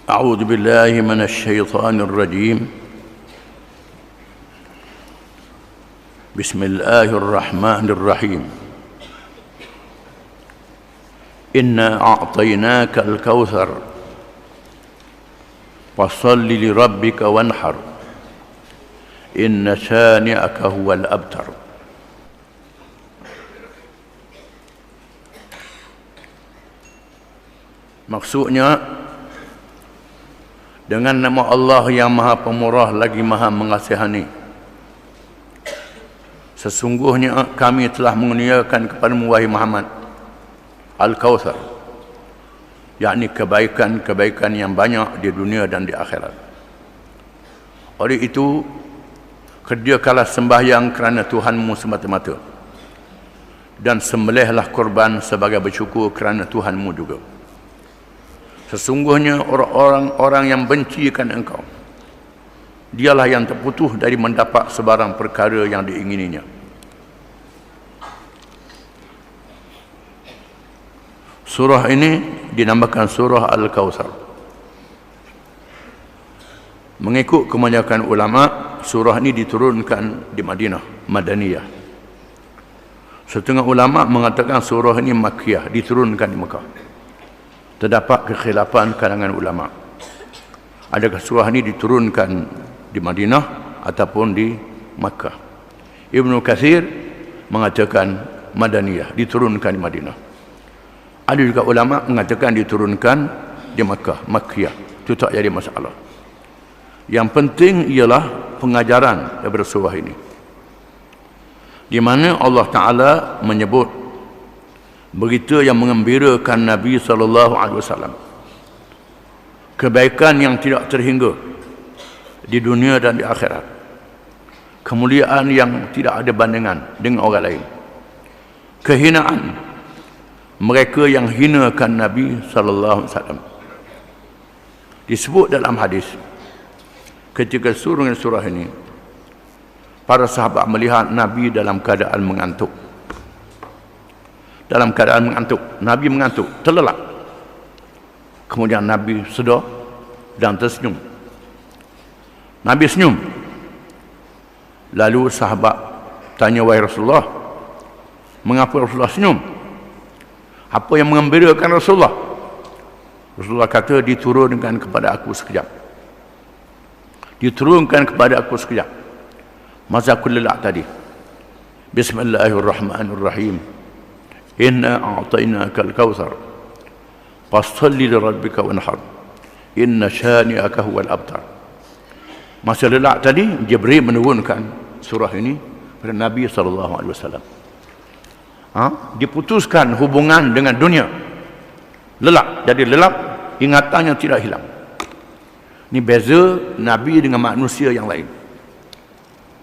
أعوذ بالله من الشيطان الرجيم. بسم الله الرحمن الرحيم. إنا أعطيناك الكوثر فصل لربك وانحر إن شانئك هو الأبتر. Maksudnya, dengan nama Allah yang Maha Pemurah lagi Maha Mengasihani, sesungguhnya kami telah mengurniakan kepadamu wahai Muhammad Al-Kautsar, yakni kebaikan-kebaikan yang banyak di dunia dan di akhirat. Oleh itu, kerjakanlah sembahyang kerana Tuhanmu semata-mata, dan sembelihlah korban sebagai bersyukur kerana Tuhanmu juga. Sesungguhnya orang-orang yang bencikan engkau, dialah yang terputus dari mendapat sebarang perkara yang diingininya. Surah ini dinamakan Surah Al-Kautsar. Mengikut kebanyakan ulama, surah ini diturunkan di Madinah, Madaniyah. Setengah ulama mengatakan surah ini Makkiyah, diturunkan di Mekah. Terdapat kekhilafan kalangan ulama, adakah surah ini diturunkan di Madinah ataupun di Makkah. Ibnu Katsir mengatakan Madaniyah, diturunkan di Madinah. Ada juga ulama mengatakan diturunkan di Makkah, Makkiyah. Itu tak jadi masalah. Yang penting ialah pengajaran daripada surah ini, di mana Allah Ta'ala menyebut berita yang mengembirakan Nabi SAW, kebaikan yang tidak terhingga di dunia dan di akhirat, kemuliaan yang tidak ada bandingan dengan orang lain, kehinaan mereka yang hinakan Nabi SAW. Disebut dalam hadis, ketika surah ini, para sahabat melihat Nabi dalam keadaan mengantuk. Nabi mengantuk, terlelap. Kemudian Nabi sedar dan tersenyum. Nabi senyum. Lalu sahabat tanya, wahai Rasulullah, mengapa Rasulullah senyum? Apa yang mengembirakan Rasulullah? Rasulullah kata, diturunkan kepada aku sekejap. Masa aku lelap tadi. Bismillahirrahmanirrahim. Inna a'tainaka al-kautsar fasholli li rabbika wanhar inna shani'aka huwal abtar. Masa lelak tadi, Jibril menurunkan surah ini kepada Nabi SAW. Diputuskan hubungan dengan dunia. Jadi lelap, ingatannya tidak hilang. Ini beza Nabi dengan manusia yang lain.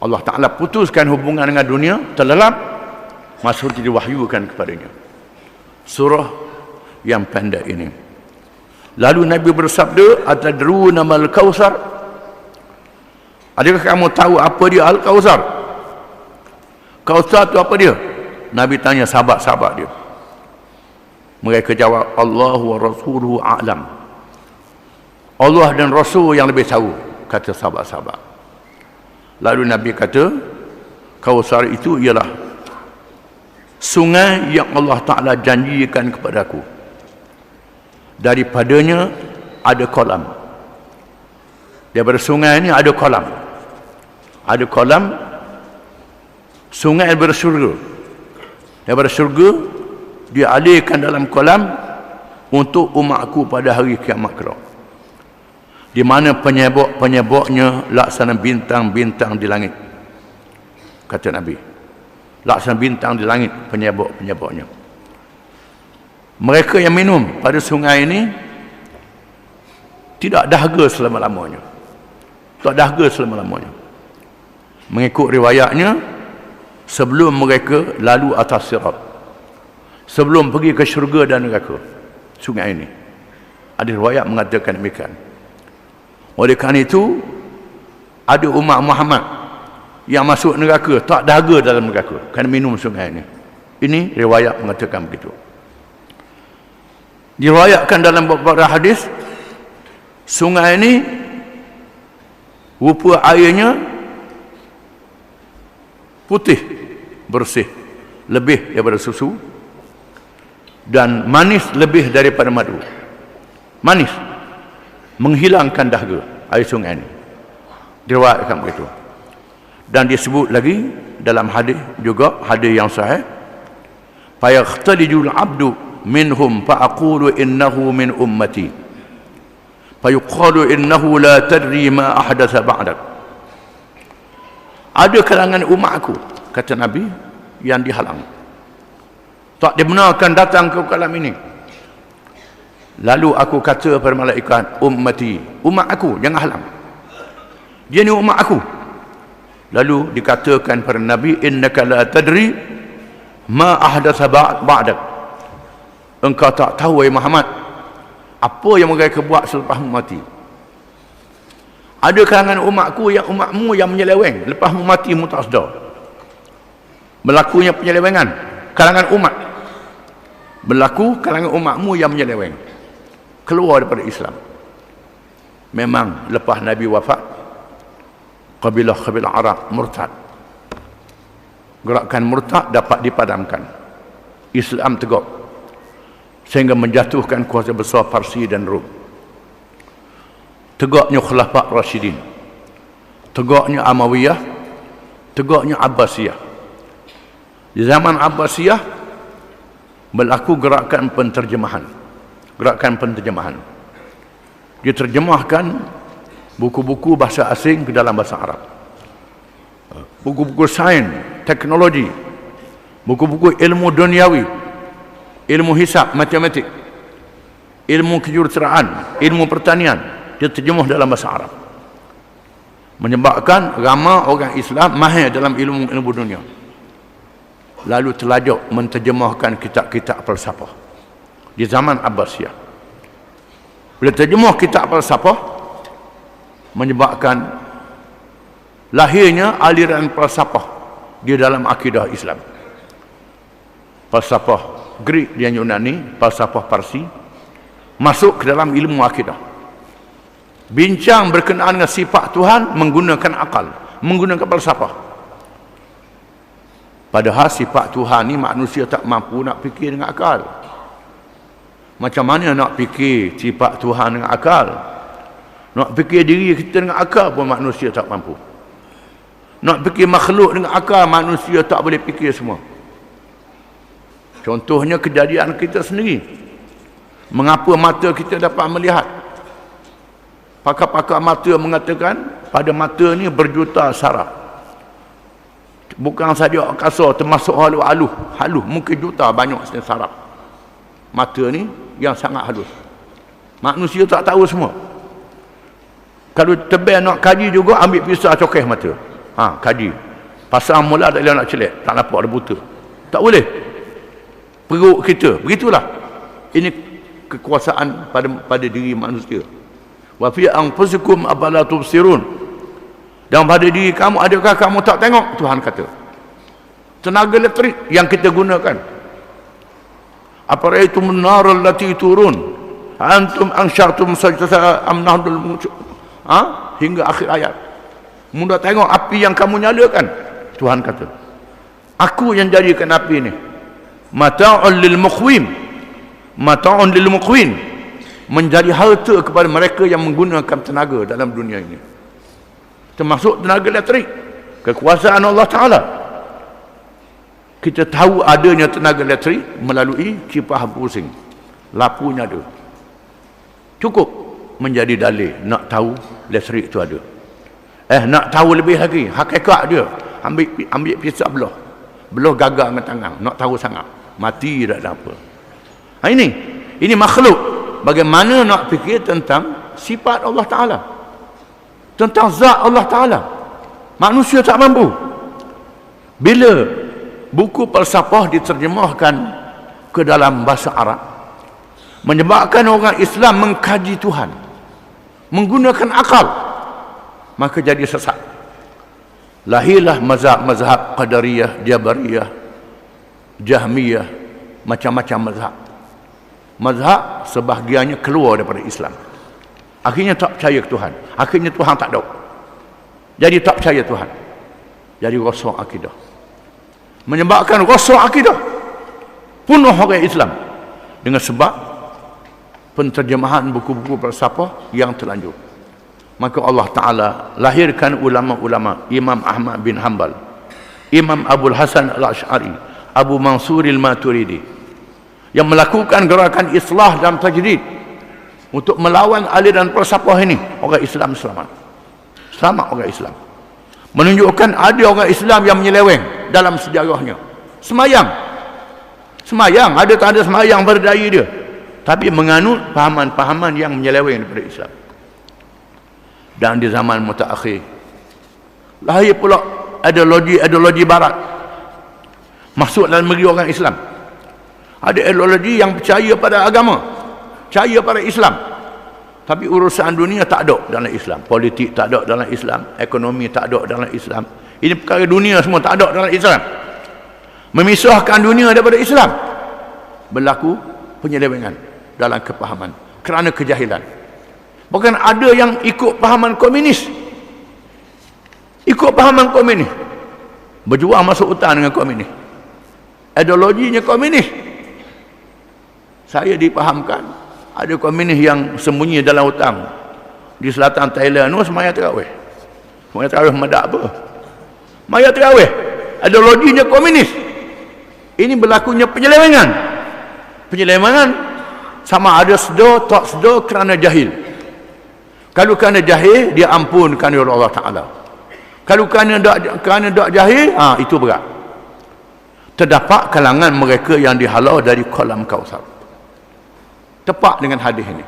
Allah Ta'ala putuskan hubungan dengan dunia, terlelap, masuk diwahyukan kepadanya surah yang pendek ini. Lalu Nabi bersabda, atadruna mal kautsar? Adakah kamu tahu apa dia Al-Kautsar? Kautsar itu apa dia? Nabi tanya sahabat-sahabat dia. Mereka jawab, Allah wa rasuluhu a'lam. Allah dan Rasul yang lebih tahu, kata sahabat-sahabat. Lalu Nabi kata, Kautsar itu ialah sungai yang Allah Ta'ala janjikan kepadaku. Daripadanya ada kolam. Daripada sungai ini ada kolam. Sungai daripada syurga. Daripada syurga dialirkan dalam kolam untuk umatku pada hari kiamat kelak, di mana penyebabnya laksana bintang-bintang di langit, kata Nabi. Laksana bintang di langit penyebabnya. Mereka yang minum pada sungai ini tidak dahaga selama-lamanya. Mengikut riwayatnya, sebelum mereka lalu atas sirat, sebelum pergi ke syurga dan neraka, sungai ini. Ada riwayat mengatakan demikian. Oleh kerana itu, ada umat Muhammad yang masuk neraka tak dahaga dalam neraka kerana minum sungai ini. Ini riwayat mengatakan begitu. Diriwayatkan dalam beberapa hadis, Sungai ini rupa airnya putih, bersih, lebih daripada susu, dan manis lebih daripada madu. Manis, menghilangkan dahaga air sungai ini. Diriwayatkan begitu. Dan disebut lagi dalam hadis juga, hadis yang sahih, fayakhtalijul abdu minhum fa'aqulu innahu min ummati fayuqalu innahu la tadri ma ahdatha ba'dak. Ada kalangan umat aku, kata Nabi, yang dihalang, tak dibenarkan datang ke kalam ini. Lalu aku kata kepada malaikat, ummati, umat aku, jangan halang, dia ni umat aku. Lalu dikatakan pada Nabi, innaka la tadri ma ahdatha ba'dak, engkau tak tahu wahai Muhammad apa yang mereka buat selepasmu mati. Ada kalangan umatku yang umatmu yang menyeleweng, lepasmu mati mu tak sedar. Berlakunya penyelewengan kalangan umat, berlaku kalangan umatmu yang menyeleweng, keluar daripada Islam. Memang lepas Nabi wafat, kabilah-kabilah Arab murtad. Gerakan murtad dapat dipadamkan, Islam tegak, sehingga menjatuhkan kuasa besar Parsi dan Rom. Tegaknya Khulafah Rashidin, tegaknya Amawiyah, tegaknya Abbasiyah. Di zaman Abbasiyah berlaku gerakan penterjemahan. Gerakan penterjemahan, diterjemahkan buku-buku bahasa asing ke dalam bahasa Arab, buku-buku sains, teknologi, buku-buku ilmu duniawi, ilmu hisab, matematik, ilmu kejuruteraan, ilmu pertanian, diterjemah dalam bahasa Arab. Menyebabkan ramai orang Islam mahir dalam ilmu dunia. Lalu terlajuk menterjemahkan kitab-kitab falsafah di zaman Abbasiyah. Bila terjemah kitab falsafah, menyebabkan lahirnya aliran falsafah di dalam akidah Islam. Falsafah Greek dan Yunani, falsafah Parsi, masuk ke dalam ilmu akidah. Bincang berkenaan dengan sifat Tuhan menggunakan akal, menggunakan falsafah. Padahal sifat Tuhan ni manusia tak mampu nak fikir dengan akal. Macam mana nak fikir sifat Tuhan dengan akal? Nak fikir diri kita dengan akal pun manusia tak mampu. Nak fikir makhluk dengan akal, manusia tak boleh fikir semua. Contohnya kejadian kita sendiri. Mengapa mata kita dapat melihat? Pakar-pakar mata mengatakan pada mata ni berjuta saraf. Bukan saja kasar, termasuk halus, mungkin juta banyak saraf. Mata ni yang sangat halus. Manusia tak tahu semua. Kalau tebal nak kaji juga, ambil pisau cokeh mata. Kaji. Pasang mula tak boleh nak celek, tak nampak ada buta. Tak boleh. Perut kita, begitulah. Ini kekuasaan pada diri manusia. Wa fi anfusikum afala tubsirun. Dan pada diri kamu, adakah kamu tak tengok? Tuhan kata. Tenaga elektrik yang kita gunakan. Aparaitum an-nar allati turun antum ansyartum sajtasa am nahdul muncul. Hingga akhir ayat. Mudah tengok api yang kamu nyalakan. Tuhan kata, aku yang jadikan api ini. Mata'un lil muqwim, mata'un lil muqwin, menjadi harta kepada mereka yang menggunakan tenaga dalam dunia ini, termasuk tenaga elektrik, kekuasaan Allah Ta'ala. Kita tahu adanya tenaga elektrik melalui kipas pusing, lapunya ada. Cukup menjadi dalil nak tahu listrik itu ada. Nak tahu lebih lagi hakikat dia, ambil pisau belah gagal dengan tangan, nak tahu sangat, mati tak ada apa. Ini makhluk. Bagaimana nak fikir tentang sifat Allah Ta'ala, tentang zat Allah Ta'ala? Manusia tak mampu. Bila buku falsafah diterjemahkan ke dalam bahasa Arab, menyebabkan orang Islam mengkaji Tuhan menggunakan akal, maka jadi sesat. Lahirlah mazhab Qadariyah, Jabariyah, Jahmiyah, macam-macam mazhab. Mazhab sebahagiannya keluar daripada Islam. Akhirnya tak percaya ke Tuhan. Akhirnya Tuhan tak ada. Jadi tak percaya Tuhan. Jadi rosak akidah. Menyebabkan rosak akidah. Punuh orang Islam. Dengan sebab penterjemahan buku-buku falsafah yang terlanjur. Maka Allah Ta'ala lahirkan ulama-ulama. Imam Ahmad bin Hanbal, Imam Abul Hasan Al-Ash'ari, Abu Mansur Al-Maturidi, yang melakukan gerakan islah dan tajdid untuk melawan aliran falsafah ini. Orang Islam selamat. Selamat orang Islam. Menunjukkan ada orang Islam yang menyeleweng dalam sejarahnya. Semayang, ada tak ada semayang berdaya dia, tapi menganut pahaman-pahaman yang menyeleweng daripada Islam. Dan di zaman mutaakhir lahir pula ideologi barat masuk dalam negeri orang Islam. Ada ideologi yang percaya pada agama, percaya pada Islam, tapi urusan dunia tak ada dalam Islam. Politik tak ada dalam Islam, ekonomi tak ada dalam Islam. Ini perkara dunia semua tak ada dalam Islam. Memisahkan dunia daripada Islam. Berlaku penyelewengan dalam kepahaman kerana kejahilan. Bukan ada yang ikut pahaman komunis. Ikut pahaman komunis. Berjuang masuk hutan dengan komunis. Ideologinya komunis. Saya dipahamkan ada komunis yang sembunyi dalam hutan di selatan Thailand tu semaya tarawih. Semaya tarawih medak apa? Semaya tarawih. Ideologinya komunis. Ini berlakunya penyelewengan. Penyelewengan sama ada sedar tak sedar kerana jahil. Kalau kerana jahil, dia ampunkan oleh Allah Ta'ala. Kalau kerana tak jahil, itu berat. Terdapat kalangan mereka yang dihalau dari kolam Kausar. Tepat dengan hadis ini.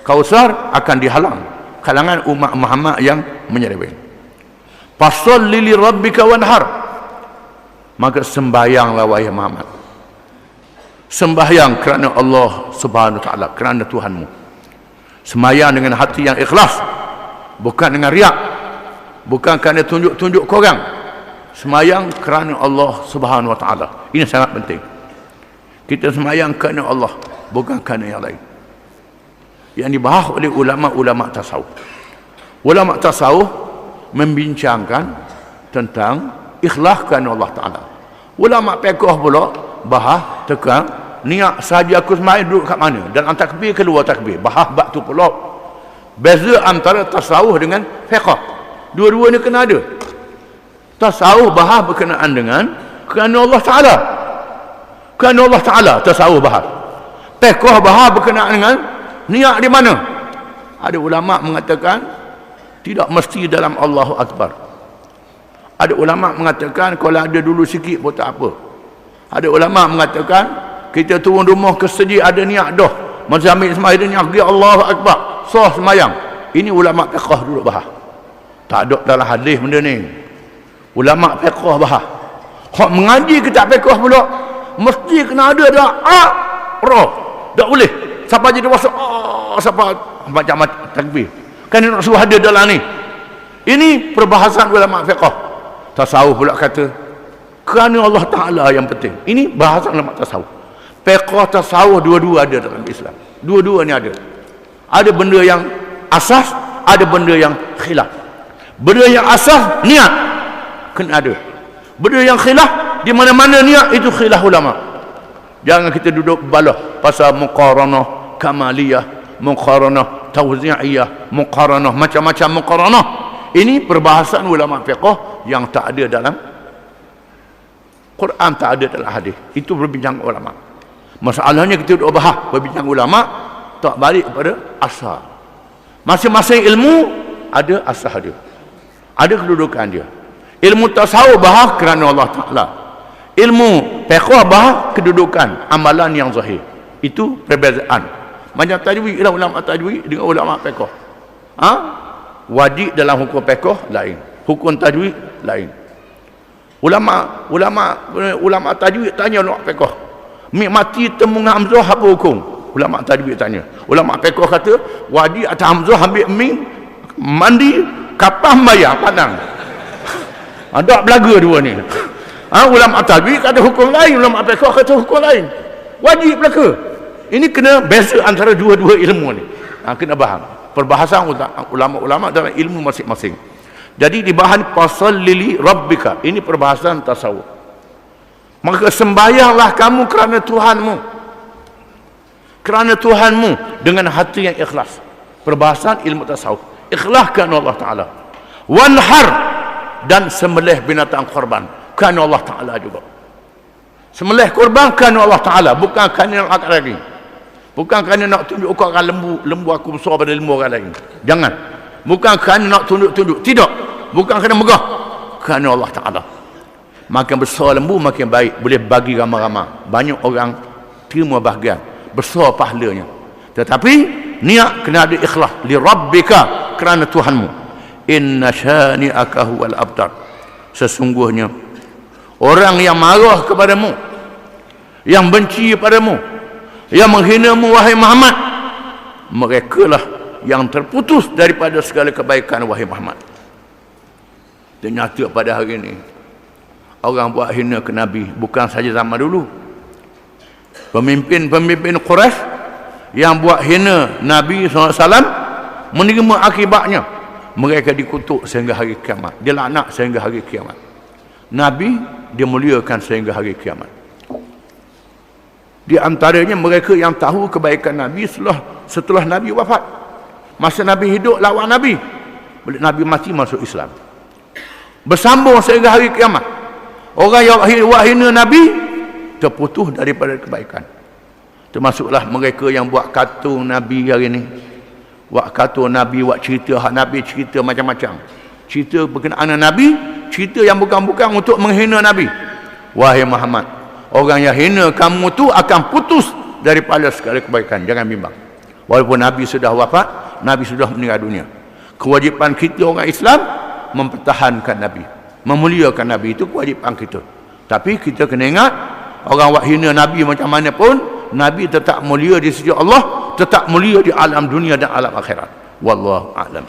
Kausar akan dihalang kalangan umat Muhammad yang menyeleweng. Fasholli li rabbika wanhar. Maka sembahyanglah wahai Muhammad. Sembahyang kerana Allah Subhanahu Wa Ta'ala, kerana Tuhanmu. Sembahyang dengan hati yang ikhlas, bukan dengan riak, bukan kerana tunjuk-tunjuk korang. Sembahyang kerana Allah Subhanahu Wa Ta'ala. Ini sangat penting. Kita sembahyang kerana Allah, bukan kerana yang lain. Yang dibahas oleh ulama-ulama tasawuf. Ulama tasawuf membincangkan tentang ikhlas kerana Allah Ta'ala. Ulama fiqh pula bahas tekan niat sahaja aku sembahyang duduk kat mana, dalam takbir ke luar takbir. Bahas bab tu pula. Beza antara tasawuf dengan fiqh. Dua-dua ni kena ada. Tasawuf bahas berkenaan dengan kerana Allah Ta'ala. Kerana Allah Ta'ala tasawuf bahas. Fiqh bahas berkenaan dengan niat di mana. Ada ulama mengatakan tidak mesti dalam Allahu Akbar. Ada ulama mengatakan kalau ada dulu sikit pun tak apa. Ada ulama mengatakan kita turun rumah ke masjid ada niat dah, masa ambil sembahyang niat ya Allahu Akbar, sah sembahyang. Ini ulama fiqh dulu bahas. Tak ada dalam hadis benda ni. Ulama fiqh bahas. Hak mengaji kitab fiqh pula mesti kena ada roh. Tak boleh siapa jadi masuk siapa macam takbir. Kan nak suruh ada dalam ni. Ini perbahasan ulama fiqh. Tasawuf pula kata kerana Allah Ta'ala yang penting. Ini bahasan ulama tasawuf. Fiqh tasawuf dua-dua ada dalam Islam. Dua-dua ni ada. Ada benda yang asas, ada benda yang khilaf. Benda yang asas niat kena ada. Benda yang khilaf di mana-mana niat itu khilaf ulama. Jangan kita duduk balah pasal muqaranah kamaliyah, muqaranah tawzi'iyah, muqaranah macam-macam muqaranah. Ini perbahasan ulama fiqh yang tak ada dalam Quran, tak ada dalam hadis. Itu berbincang ulama. Masalahnya kita duduk bahas berbincang ulama tak balik kepada asal. Masing-masing ilmu ada asal dia, ada kedudukan dia. Ilmu tasawuf bahas kerana Allah Ta'ala. Ilmu fiqh bahas kedudukan amalan yang zahir. Itu perbezaan. Macam tajwid lah, ulama tajwid dengan ulama fiqh. Wajib dalam hukum fiqh lain, hukum tajwid lain. Ulama tajwid tanya ulama fiqh, mati temu dengan hamzah apa hukum? Ulama tajwid tanya. Ulama fiqh kata wajib atas hamzah ambil mim, mandi, kapan bayar padang. Ada belaga dua ni. Ulama tajwid kata hukum lain, ulama fiqh kata hukum lain. Wajib belaka. Ini kena beza antara dua-dua ilmu ni. Kena faham. perbahasan ulama-ulama dalam ilmu masing-masing. Jadi di bahan fasalli li rabbika, ini perbahasan tasawuf. Maka sembahyanglah kamu kerana Tuhanmu, kerana Tuhanmu dengan hati yang ikhlas. Perbahasan ilmu tasawuf, ikhlas kerana Allah Ta'ala. Wanhar, dan sembelih binatang korban kerana Allah Ta'ala juga. Sembelih korban kerana Allah Ta'ala, bukan kerana nak lagi, bukan kerana nak tunjuk orang lembu aku besar pada lembu orang lain. Jangan. Bukan kerana nak tunjuk-tunjuk, tidak. Bukan kerana megah, kerana Allah Ta'ala. Makin besar lembu makin baik, boleh bagi ramai-ramai, banyak orang terima bahagian, besar pahalanya. Tetapi niat kena ada ikhlas li rabbika, kerana Tuhanmu. Inna syani'aka huwal abtar, sesungguhnya orang yang marah kepadamu, yang benci padamu, yang menghinamu wahai Muhammad, merekalah yang terputus daripada segala kebaikan wahai Muhammad. Ternyata pada hari ini orang buat hina ke Nabi, bukan saja zaman dulu. Pemimpin-pemimpin Quraisy yang buat hina Nabi SAW menerima akibatnya. Mereka dikutuk sehingga hari kiamat, dia laknat sehingga hari kiamat. Nabi dimuliakan sehingga hari kiamat. Di antaranya mereka yang tahu kebaikan Nabi setelah Nabi wafat. Masa Nabi hidup lawan Nabi, bila Nabi mati masuk Islam, bersambung sehingga hari kiamat. Orang yang buat hina Nabi terputus daripada kebaikan. Termasuklah mereka yang buat kartun Nabi hari ini, buat kartun Nabi, buat cerita hak Nabi, cerita macam-macam, cerita berkenaan Nabi, cerita yang bukan-bukan untuk menghina Nabi. Wahai Muhammad, orang yang hina kamu tu akan putus daripada segala kebaikan. Jangan bimbang. Walaupun Nabi sudah wafat, Nabi sudah meninggal dunia, kewajipan kita orang Islam mempertahankan Nabi, memuliakan Nabi, itu kewajipan kita. Tapi kita kena ingat, orang buat hina Nabi macam mana pun, Nabi tetap mulia di sisi Allah, tetap mulia di alam dunia dan alam akhirat. Wallahu a'lam.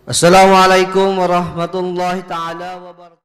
Assalamualaikum warahmatullahi taala wabarakatuh.